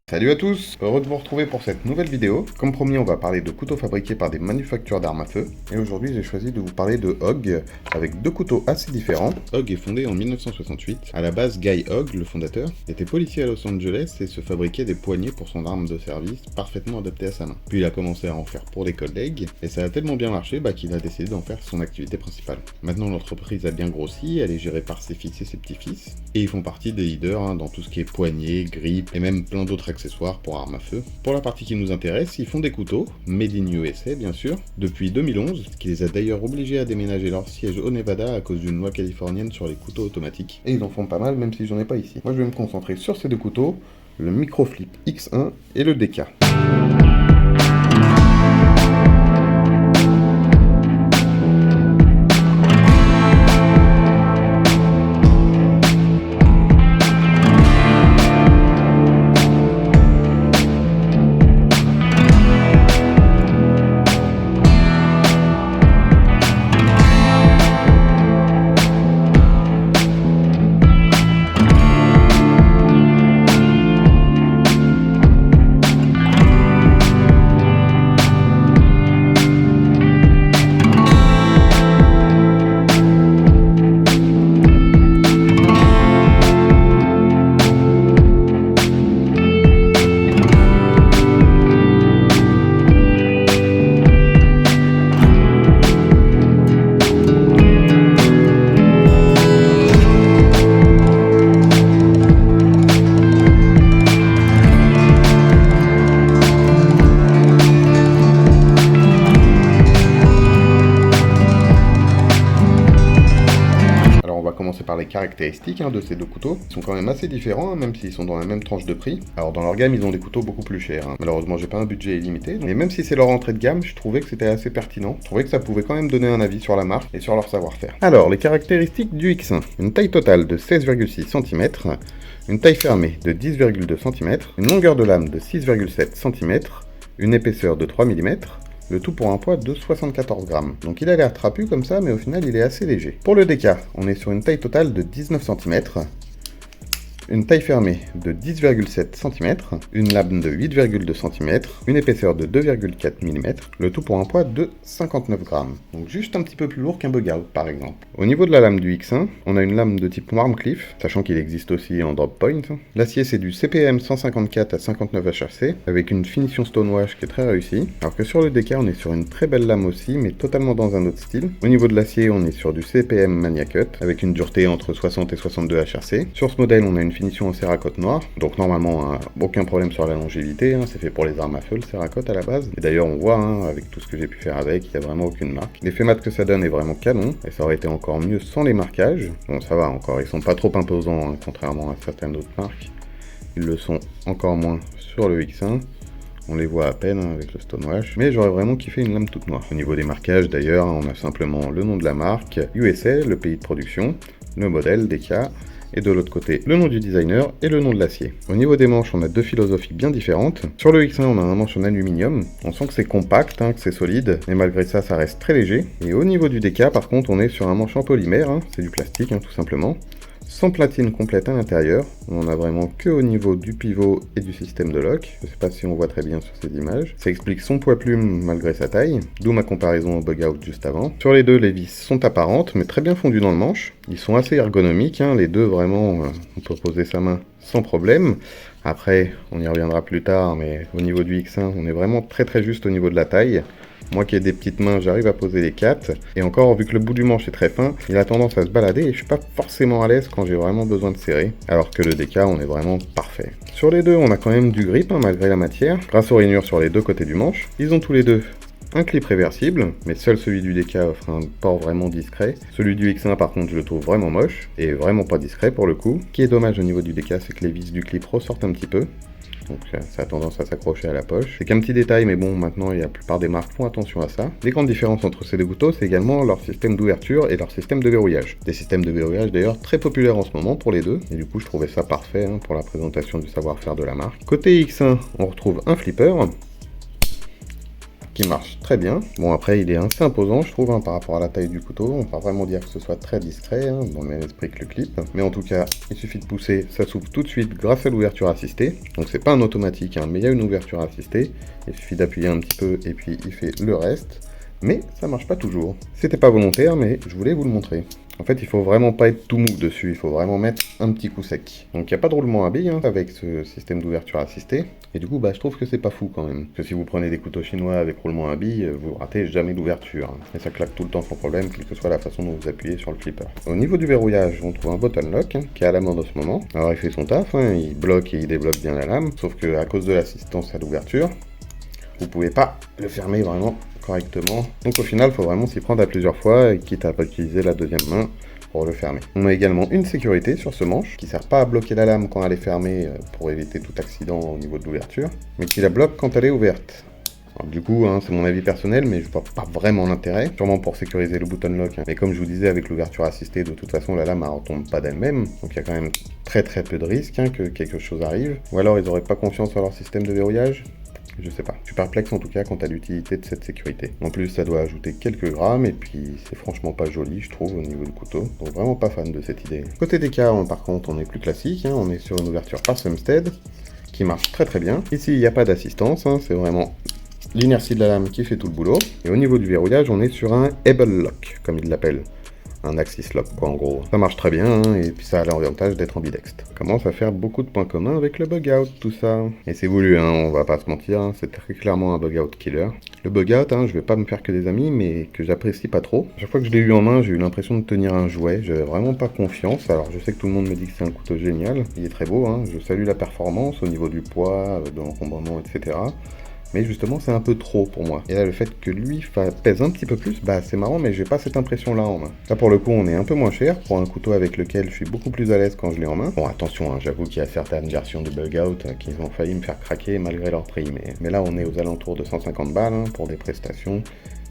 Salut à tous, heureux de vous retrouver pour cette nouvelle vidéo. Comme promis, on va parler de couteaux fabriqués par des manufacturiers d'armes à feu. Et aujourd'hui, j'ai choisi de vous parler de Hogg, avec deux couteaux assez différents. Hogg est fondé en 1968. À la base, Guy Hogg, le fondateur, était policier à Los Angeles et se fabriquait des poignets pour son arme de service, parfaitement adaptée à sa main. Puis il a commencé à en faire pour des collègues, et ça a tellement bien marché qu'il a décidé d'en faire son activité principale. Maintenant, l'entreprise a bien grossi, elle est gérée par ses fils et ses petits-fils, et ils font partie des leaders dans tout ce qui est poignets, grippes, et même plein d'autres accessoires pour armes à feu. Pour la partie qui nous intéresse, ils font des couteaux, made in USA bien sûr, depuis 2011, ce qui les a d'ailleurs obligés à déménager leur siège au Nevada à cause d'une loi californienne sur les couteaux automatiques. Et ils en font pas mal même si j'en ai pas ici. Moi je vais me concentrer sur ces deux couteaux, le Microflip X1 et le DK. Commencer par les caractéristiques de ces deux couteaux. Ils sont quand même assez différents, même s'ils sont dans la même tranche de prix. Alors dans leur gamme, ils ont des couteaux beaucoup plus chers. Malheureusement, j'ai pas un budget illimité. Mais même si c'est leur entrée de gamme, je trouvais que c'était assez pertinent. Je trouvais que ça pouvait quand même donner un avis sur la marque et sur leur savoir-faire. Alors, les caractéristiques du X1. Une taille totale de 16,6 cm, une taille fermée de 10,2 cm, une longueur de lame de 6,7 cm, une épaisseur de 3 mm, le tout pour un poids de 74 grammes. Donc il a l'air trapu comme ça, mais au final il est assez léger. Pour le DK, on est sur une taille totale de 19 cm, une taille fermée de 10,7 cm, une lame de 8,2 cm, une épaisseur de 2,4 mm, le tout pour un poids de 59 grammes. Donc juste un petit peu plus lourd qu'un bug out par exemple. Au niveau de la lame du X1, on a une lame de type Warmcliffe, sachant qu'il existe aussi en drop point. L'acier c'est du CPM 154 à 59 HRC, avec une finition stonewash qui est très réussie. Alors que sur le DK, on est sur une très belle lame aussi, mais totalement dans un autre style. Au niveau de l'acier, on est sur du CPM Mania Cut, avec une dureté entre 60 et 62 HRC. Sur ce modèle, on a une finition en céracote noire, donc normalement aucun problème sur la longévité, c'est fait pour les armes à feu le céracote à la base, et d'ailleurs on voit avec tout ce que j'ai pu faire avec, il n'y a vraiment aucune marque. L'effet mat que ça donne est vraiment canon, et ça aurait été encore mieux sans les marquages. Bon ça va encore, ils sont pas trop imposants contrairement à certaines autres marques, ils le sont encore moins sur le X1. On les voit à peine avec le stonewash, mais j'aurais vraiment kiffé une lame toute noire. Au niveau des marquages d'ailleurs, on a simplement le nom de la marque, USA, le pays de production, le modèle, DK, et de l'autre côté, le nom du designer et le nom de l'acier. Au niveau des manches, on a deux philosophies bien différentes. Sur le X1, on a un manche en aluminium. On sent que c'est compact, que c'est solide, mais malgré ça, ça reste très léger. Et au niveau du DK, par contre, on est sur un manche en polymère, c'est du plastique, tout simplement. Sans platine complète à l'intérieur, on en a vraiment que au niveau du pivot et du système de lock. Je sais pas si on voit très bien sur ces images. Ça explique son poids plume malgré sa taille, d'où ma comparaison au bug out juste avant. Sur les deux, les vis sont apparentes, mais très bien fondues dans le manche. Ils sont assez ergonomiques, les deux vraiment, on peut poser sa main sans problème. Après, on y reviendra plus tard, mais au niveau du X1, on est vraiment très juste au niveau de la taille. Moi qui ai des petites mains, j'arrive à poser les 4. Et encore, vu que le bout du manche est très fin, il a tendance à se balader et je suis pas forcément à l'aise quand j'ai vraiment besoin de serrer. Alors que le DK, on est vraiment parfait. Sur les deux, on a quand même du grip, malgré la matière, grâce aux rainures sur les deux côtés du manche. Ils ont tous les deux un clip réversible, mais seul celui du DK offre un port vraiment discret. Celui du X1 par contre je le trouve vraiment moche, et vraiment pas discret pour le coup. Ce qui est dommage au niveau du DK, c'est que les vis du clip ressortent un petit peu. Donc ça a tendance à s'accrocher à la poche. C'est qu'un petit détail, mais bon, maintenant la plupart des marques font attention à ça. Les grandes différences entre ces deux couteaux, c'est également leur système d'ouverture et leur système de verrouillage. Des systèmes de verrouillage d'ailleurs très populaires en ce moment pour les deux, et du coup je trouvais ça parfait pour la présentation du savoir-faire de la marque. Côté X1, on retrouve un flipper, qui marche très bien. Bon, après, il est assez imposant, je trouve, hein, par rapport à la taille du couteau. On va vraiment dire que ce soit très discret, hein, dans le même esprit que le clip. Mais en tout cas, il suffit de pousser, ça s'ouvre tout de suite grâce à l'ouverture assistée. Donc c'est pas un automatique, hein, mais il y a une ouverture assistée. Il suffit d'appuyer un petit peu et puis il fait le reste. Mais ça marche pas toujours. C'était pas volontaire, mais je voulais vous le montrer. En fait, il faut vraiment pas être tout mou dessus, il faut vraiment mettre un petit coup sec. Donc il n'y a pas de roulement à billes hein, avec ce système d'ouverture assistée. Et du coup, je trouve que c'est pas fou quand même. Parce que si vous prenez des couteaux chinois avec roulement à billes, vous ratez jamais l'ouverture. Et ça claque tout le temps sans problème, quelle que soit la façon dont vous appuyez sur le flipper. Au niveau du verrouillage, on trouve un button lock qui est à la mode en ce moment. Alors il fait son taf, hein, il bloque et il débloque bien la lame. Sauf que à cause de l'assistance à l'ouverture, vous pouvez pas le fermer vraiment correctement. Donc au final, il faut vraiment s'y prendre à plusieurs fois, et quitte à pas utiliser la deuxième main pour le fermer. On a également une sécurité sur ce manche qui sert pas à bloquer la lame quand elle est fermée pour éviter tout accident au niveau de l'ouverture, mais qui la bloque quand elle est ouverte. Alors, du coup, hein, c'est mon avis personnel, mais je vois pas vraiment l'intérêt, sûrement pour sécuriser le button lock. Hein. Mais comme je vous disais, avec l'ouverture assistée, de toute façon, la lame elle retombe pas d'elle-même, donc il y a quand même très peu de risques hein, que quelque chose arrive. Ou alors ils auraient pas confiance en leur système de verrouillage. Je sais pas. Je suis perplexe en tout cas quant à l'utilité de cette sécurité. En plus, ça doit ajouter quelques grammes et puis c'est franchement pas joli, je trouve, au niveau du couteau. Donc vraiment pas fan de cette idée. Côté des cas, par contre, on est plus classique. Hein, on est sur une ouverture par Sumstead qui marche très bien. Ici, il n'y a pas d'assistance. Hein, c'est vraiment l'inertie de la lame qui fait tout le boulot. Et au niveau du verrouillage, on est sur un Able Lock, comme ils l'appellent. Un axis lock quoi en gros. Ça marche très bien hein, et puis ça a l'avantage d'être ambidextre. Ça commence à faire beaucoup de points communs avec le bug out tout ça. Et c'est voulu hein, on va pas se mentir, hein, c'est très clairement un bug out killer. Le bug out, hein, je vais pas me faire que des amis mais que j'apprécie pas trop. Chaque fois que je l'ai eu en main j'ai eu l'impression de tenir un jouet, j'avais vraiment pas confiance. Alors je sais que tout le monde me dit que c'est un couteau génial, il est très beau, hein. Je salue la performance au niveau du poids, de l'encombrement etc. Mais justement, c'est un peu trop pour moi. Et là, le fait que lui pèse un petit peu plus, c'est marrant, mais j'ai pas cette impression-là en main. Là, pour le coup, on est un peu moins cher pour un couteau avec lequel je suis beaucoup plus à l'aise quand je l'ai en main. Bon, attention, hein, j'avoue qu'il y a certaines versions de Bug Out qui ont failli me faire craquer malgré leur prix. Mais là, on est aux alentours de 150 balles hein, pour des prestations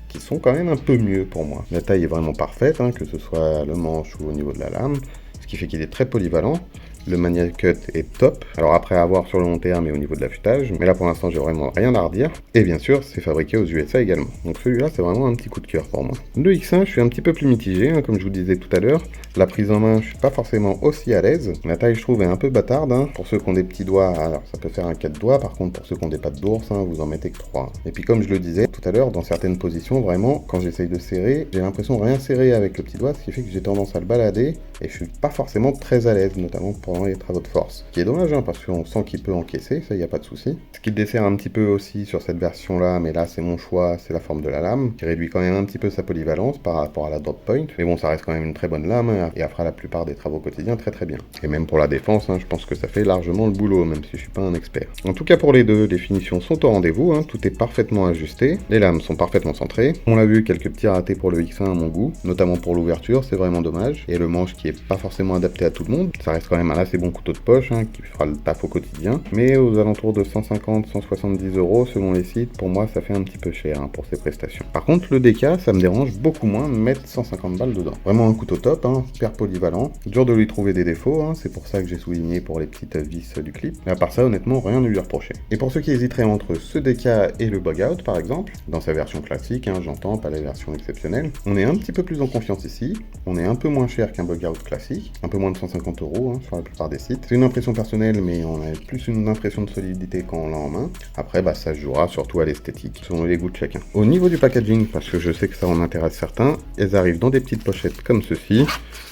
qui sont quand même un peu mieux pour moi. La taille est vraiment parfaite, hein, que ce soit le manche ou au niveau de la lame, ce qui fait qu'il est très polyvalent. Le manual cut est top. Alors après à voir sur le long terme et au niveau de l'affûtage, mais là pour l'instant j'ai vraiment rien à redire. Et bien sûr c'est fabriqué aux USA également. Donc celui-là c'est vraiment un petit coup de cœur pour moi. Le X1 je suis un petit peu plus mitigé, hein, comme je vous disais tout à l'heure. La prise en main je suis pas forcément aussi à l'aise. La taille je trouve est un peu bâtarde. Hein. Pour ceux qui ont des petits doigts, alors ça peut faire un 4 doigts. Par contre pour ceux qui ont des pattes d'ours, hein, vous en mettez que 3. Et puis comme je le disais tout à l'heure, dans certaines positions vraiment, quand j'essaye de serrer, j'ai l'impression de rien serrer avec le petit doigt, ce qui fait que j'ai tendance à le balader et je suis pas forcément très à l'aise, notamment pendant les travaux de force. Ce qui est dommage, hein, parce qu'on sent qu'il peut encaisser, ça y a pas de souci. Ce qui le dessert un petit peu aussi sur cette version-là, mais là c'est mon choix, c'est la forme de la lame, qui réduit quand même un petit peu sa polyvalence par rapport à la drop point. Mais bon, ça reste quand même une très bonne lame, hein, et elle fera la plupart des travaux quotidiens très bien. Et même pour la défense, hein, je pense que ça fait largement le boulot, même si je suis pas un expert. En tout cas pour les deux, les finitions sont au rendez-vous, hein, tout est parfaitement ajusté, les lames sont parfaitement centrées. On l'a vu, quelques petits ratés pour le X1 à mon goût, notamment pour l'ouverture, c'est vraiment dommage. Et le manche qui est pas forcément adapté à tout le monde, ça reste quand même un assez bon couteau de poche, hein, qui fera le taf au quotidien. Mais aux alentours de 150-170 euros selon les sites, pour moi ça fait un petit peu cher hein, pour ces prestations. Par contre le DK, ça me dérange beaucoup moins de mettre 150 balles dedans. Vraiment un couteau top, hein, super polyvalent. Dur de lui trouver des défauts, hein, c'est pour ça que j'ai souligné pour les petites vis du clip. Mais à part ça, honnêtement, rien ne lui reprocher. Et pour ceux qui hésiteraient entre ce DK et le Bug Out par exemple, dans sa version classique, hein, j'entends, pas la version exceptionnelle, on est un petit peu plus en confiance ici, on est un peu moins cher qu'un Bug Out classique, un peu moins de 150 euros hein, sur la plupart des sites. C'est une impression personnelle, mais on a plus une impression de solidité quand on l'a en main. Après, ça se jouera surtout à l'esthétique, selon les goûts de chacun. Au niveau du packaging, parce que je sais que ça en intéresse certains, elles arrivent dans des petites pochettes comme ceci,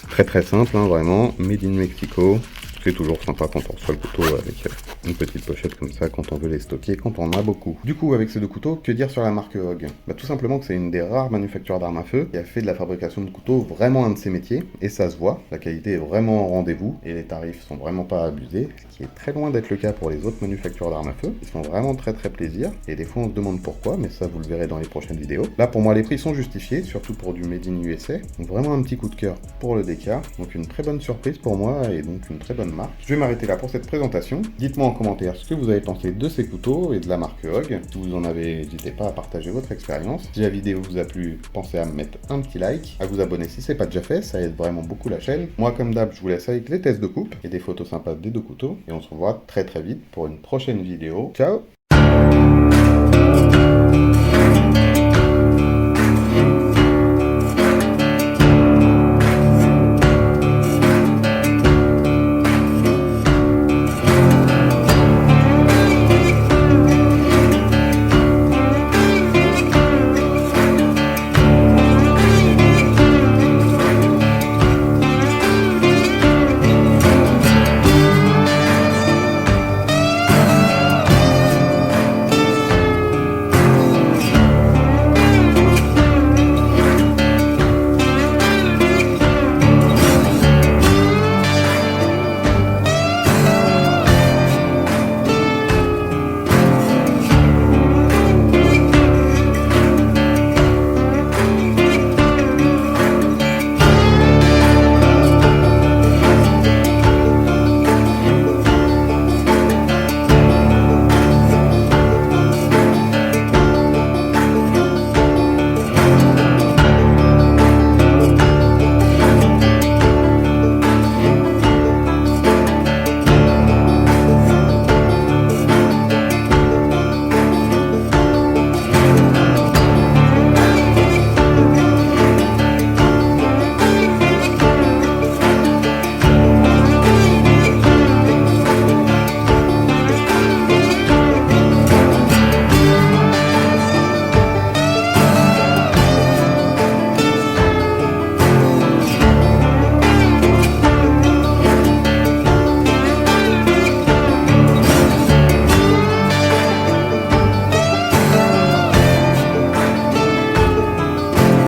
très simple, hein, vraiment, made in Mexico. C'est toujours sympa quand on reçoit le couteau avec une petite pochette comme ça quand on veut les stocker, quand on en a beaucoup. Du coup, avec ces deux couteaux, que dire sur la marque Hog? Tout simplement que c'est une des rares manufacturières d'armes à feu qui a fait de la fabrication de couteaux vraiment un de ses métiers, et ça se voit, la qualité est vraiment au rendez-vous, et les tarifs sont vraiment pas abusés, ce qui est très loin d'être le cas pour les autres manufacturières d'armes à feu, ils font vraiment très plaisir, et des fois on se demande pourquoi, mais ça vous le verrez dans les prochaines vidéos. Là pour moi les prix sont justifiés, surtout pour du Made in USA, donc vraiment un petit coup de cœur pour le DK, donc une très bonne surprise pour moi, et donc une très bonne marque. Je vais m'arrêter là pour cette présentation. Dites-moi en commentaire ce que vous avez pensé de ces couteaux et de la marque Hog. Si vous en avez, n'hésitez pas à partager votre expérience. Si la vidéo vous a plu, pensez à me mettre un petit like, à vous abonner si c'est pas déjà fait, ça aide vraiment beaucoup la chaîne. Moi comme d'hab, je vous laisse avec les tests de coupe et des photos sympas des deux couteaux. Et on se revoit très vite pour une prochaine vidéo. Ciao!